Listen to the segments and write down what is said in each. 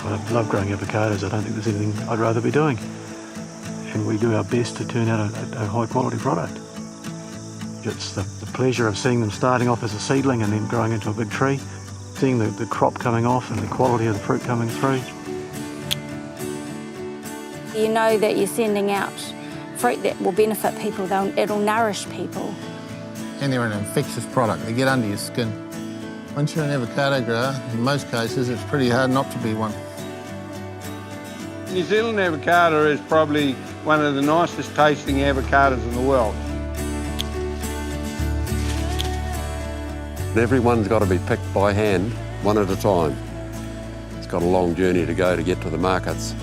I love growing avocados. I don't think there's anything I'd rather be doing. And we do our best to turn out a high quality product. It's the pleasure of seeing them starting off as a seedling and then growing into a big tree, seeing the crop coming off and the quality of the fruit coming through. You know that you're sending out fruit that will benefit people, it'll nourish people. And they're an infectious product, they get under your skin. Once you're an avocado grower, in most cases, it's pretty hard not to be one. New Zealand avocado is probably one of the nicest tasting avocados in the world. Everyone's got to be picked by hand, one at a time. It's got a long journey to go to get to the markets.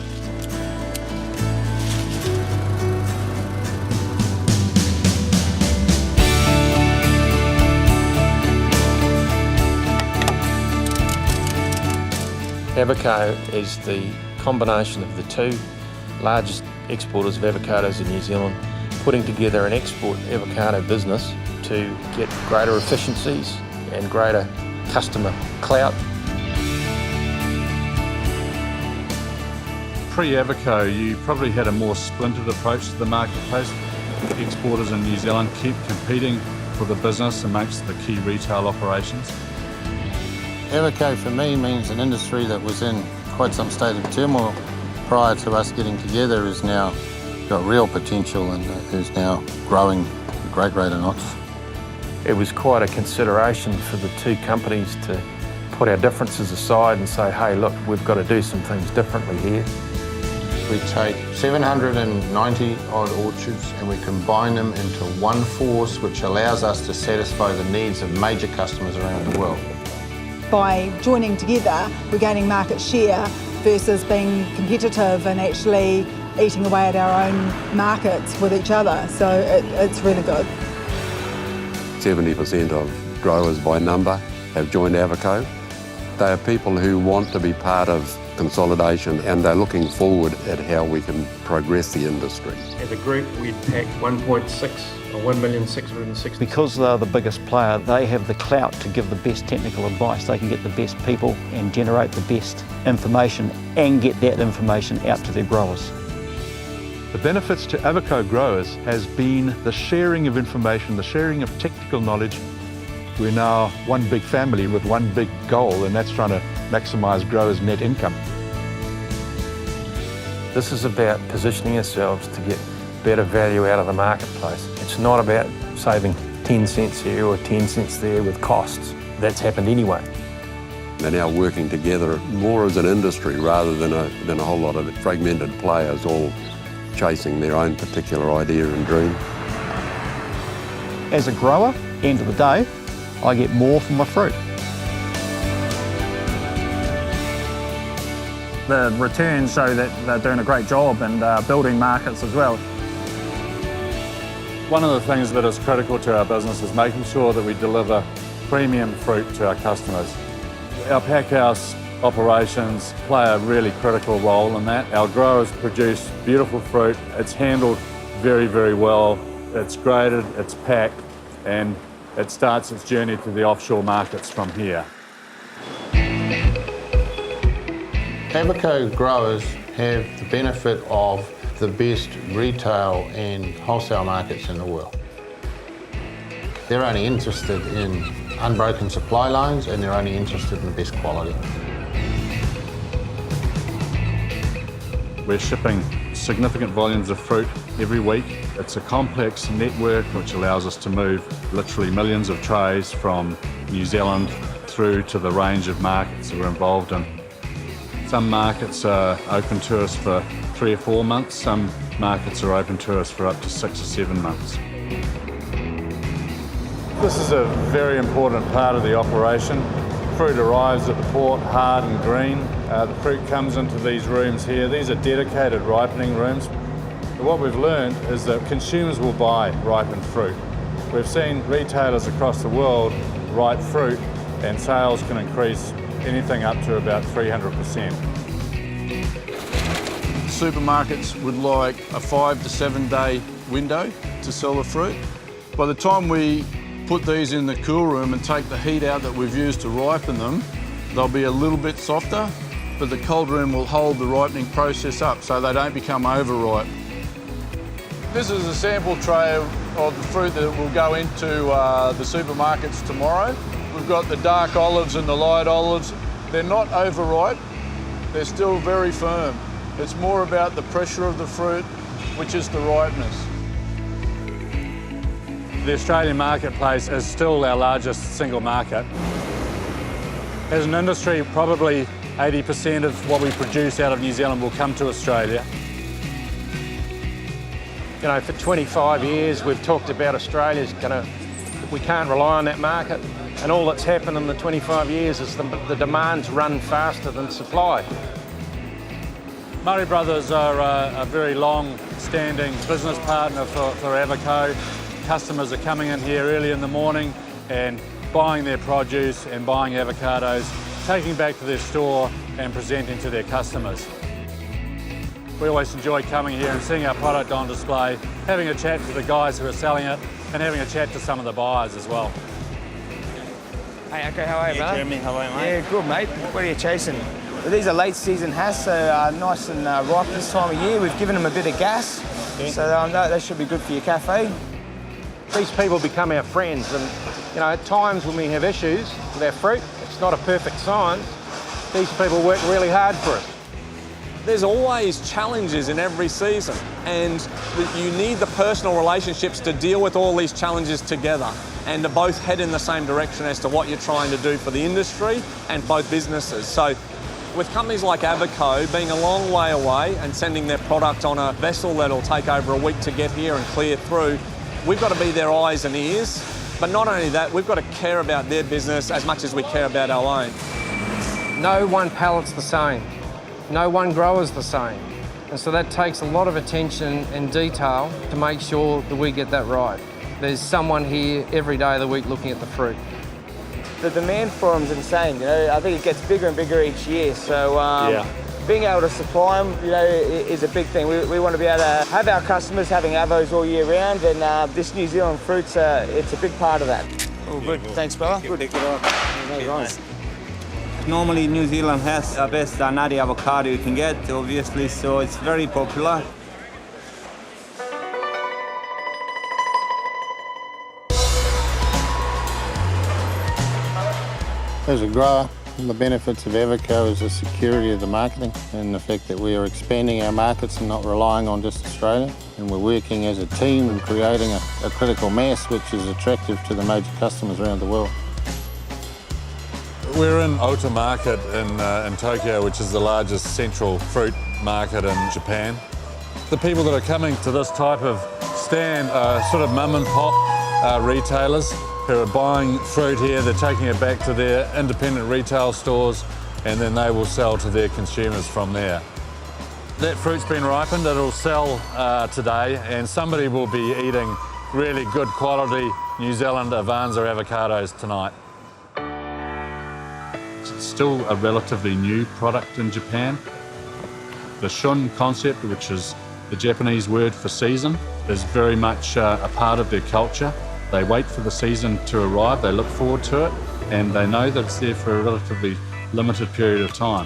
AVOCO is the combination of the two largest exporters of avocados in New Zealand, putting together an export avocado business to get greater efficiencies and greater customer clout. Pre-AVOCO, you probably had a more splintered approach to the marketplace. Exporters in New Zealand kept competing for the business amongst the key retail operations. AVOCO for me means an industry that was in quite some state of turmoil prior to us getting together is now got real potential and is now growing at a great rate of knots. It was quite a consideration for the two companies to put our differences aside and say, hey, look, we've got to do some things differently here. We take 790 odd orchards and we combine them into one force which allows us to satisfy the needs of major customers around the world. By joining together, we're gaining market share versus being competitive and actually eating away at our own markets with each other. So it's really good. 70% of growers by number have joined AVOCO. They are people who want to be part of consolidation and they're looking forward at how we can progress the industry. As a group, we'd pack 1,660,000. Because they're the biggest player, they have the clout to give the best technical advice. They can get the best people and generate the best information and get that information out to their growers. The benefits to AVOCO growers has been the sharing of information, the sharing of technical knowledge. We're now one big family with one big goal, and that's trying to maximise growers' net income. This is about positioning ourselves to get better value out of the marketplace. It's not about saving 10 cents here or 10 cents there with costs. That's happened anyway. They're now working together more as an industry rather than a whole lot of fragmented players all chasing their own particular idea and dream. As a grower, end of the day, I get more from my fruit. The returns show that they're doing a great job and building markets as well. One of the things that is critical to our business is making sure that we deliver premium fruit to our customers. Our pack house operations play a really critical role in that. Our growers produce beautiful fruit. It's handled very, very well. It's graded, it's packed, and it starts its journey to the offshore markets from here. AVOCO growers have the benefit of the best retail and wholesale markets in the world. They're only interested in unbroken supply lines and they're only interested in the best quality. We're shipping significant volumes of fruit every week. It's a complex network which allows us to move literally millions of trays from New Zealand through to the range of markets that we're involved in. Some markets are open to us for 3 or 4 months. Some markets are open to us for up to 6 or 7 months. This is a very important part of the operation. Fruit arrives at the port hard and green. The fruit comes into these rooms here. These are dedicated ripening rooms. What we've learned is that consumers will buy ripened fruit. We've seen retailers across the world ripe fruit and sales can increase anything up to about 300%. Supermarkets would like a 5 to 7 day window to sell the fruit. By the time we put these in the cool room and take the heat out that we've used to ripen them, they'll be a little bit softer, but the cold room will hold the ripening process up so they don't become overripe. This is a sample tray of the fruit that will go into the supermarkets tomorrow. We've got the dark olives and the light olives. They're not overripe, they're still very firm. It's more about the pressure of the fruit, which is the ripeness. The Australian marketplace is still our largest single market. As an industry, probably 80% of what we produce out of New Zealand will come to Australia. You know, for 25 years we've talked about Australia's we can't rely on that market, and all that's happened in the 25 years is the demand's run faster than supply. Murray Brothers are a very long-standing business partner for AVOCO. Customers are coming in here early in the morning and buying their produce and buying avocados, taking back to their store and presenting to their customers. We always enjoy coming here and seeing our product on display, having a chat to the guys who are selling it and having a chat to some of the buyers as well. Hey, okay, how are you, brother? Jeremy, how are you, mate? Yeah, good, mate. What are you chasing? Well, these are late season hass, so nice and ripe this time of year. We've given them a bit of gas, so they should be good for your cafe. These people become our friends, and you know, at times when we have issues with our fruit, it's not a perfect science. These people work really hard for us. There's always challenges in every season, and you need the personal relationships to deal with all these challenges together and to both head in the same direction as to what you're trying to do for the industry and both businesses. So with companies like AVOCO being a long way away and sending their product on a vessel that'll take over a week to get here and clear through, we've got to be their eyes and ears. But not only that, we've got to care about their business as much as we care about our own. No one pallet's the same. No one grower's the same. And so that takes a lot of attention and detail to make sure that we get that right. There's someone here every day of the week looking at the fruit. The demand for them is insane, you know. I think it gets bigger and bigger each year, so being able to supply them, you know, is a big thing. We want to be able to have our customers having avos all year round, and this New Zealand fruit's it's a big part of that. Oh, good. Thanks, brother. Good. Nice. Normally New Zealand has the best nutty avocado you can get, obviously, so it's very popular. As a grower, the benefits of AVOCO is the security of the marketing and the fact that we are expanding our markets and not relying on just Australia. And we're working as a team and creating a critical mass which is attractive to the major customers around the world. We're in Ota Market in Tokyo, which is the largest central fruit market in Japan. The people that are coming to this type of stand are sort of mum and pop retailers who are buying fruit here. They're taking it back to their independent retail stores, and then they will sell to their consumers from there. That fruit's been ripened, it'll sell today, and somebody will be eating really good quality New Zealand Avanza avocados tonight. It's still a relatively new product in Japan. The shun concept, which is the Japanese word for season, is very much a part of their culture. They wait for the season to arrive, they look forward to it, and they know that it's there for a relatively limited period of time.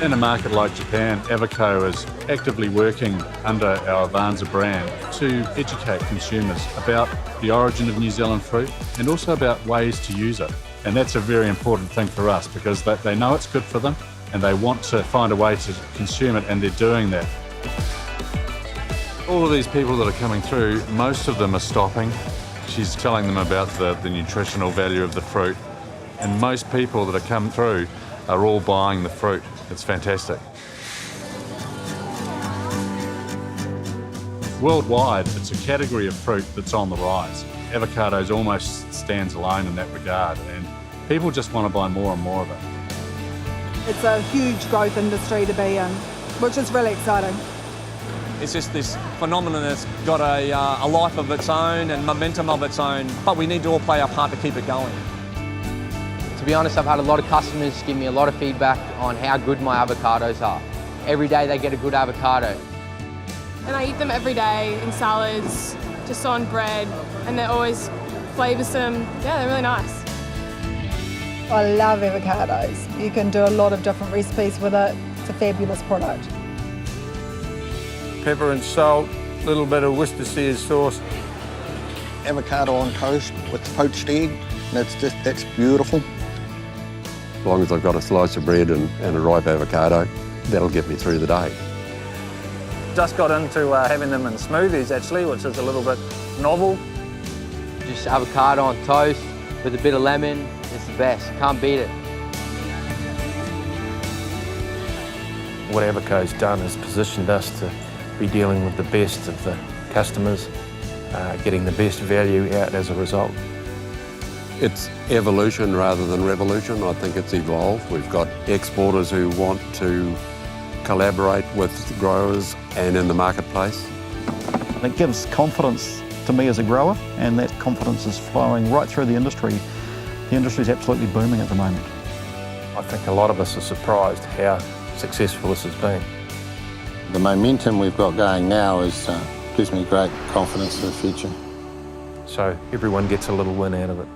In a market like Japan, AVOCO is actively working under our Avanza brand to educate consumers about the origin of New Zealand fruit and also about ways to use it. And that's a very important thing for us because they know it's good for them and they want to find a way to consume it, and they're doing that. All of these people that are coming through, most of them are stopping. She's telling them about the nutritional value of the fruit, and most people that are come through are all buying the fruit. It's fantastic. Worldwide, it's a category of fruit that's on the rise. Avocados almost stands alone in that regard, and people just want to buy more and more of it. It's a huge growth industry to be in, which is really exciting. It's just this phenomenon that's got a life of its own and momentum of its own, but we need to all play our part to keep it going. To be honest, I've had a lot of customers give me a lot of feedback on how good my avocados are. Every day they get a good avocado. And I eat them every day in salads, just on bread, and they're always flavoursome. Yeah, they're really nice. I love avocados. You can do a lot of different recipes with it. It's a fabulous product. Pepper and salt, a little bit of Worcestershire sauce. Avocado on toast with the poached egg. That's beautiful. As long as I've got a slice of bread and a ripe avocado, that'll get me through the day. Just got into having them in smoothies actually, which is a little bit novel. Just avocado on toast with a bit of lemon, it's the best, can't beat it. What AVOCO's done is positioned us to be dealing with the best of the customers, getting the best value out as a result. It's evolution rather than revolution. I think it's evolved. We've got exporters who want to collaborate with growers and in the marketplace. It gives confidence to me as a grower, and that confidence is flowing right through the industry. The industry's absolutely booming at the moment. I think a lot of us are surprised how successful this has been. The momentum we've got going now gives me great confidence for the future. So everyone gets a little win out of it.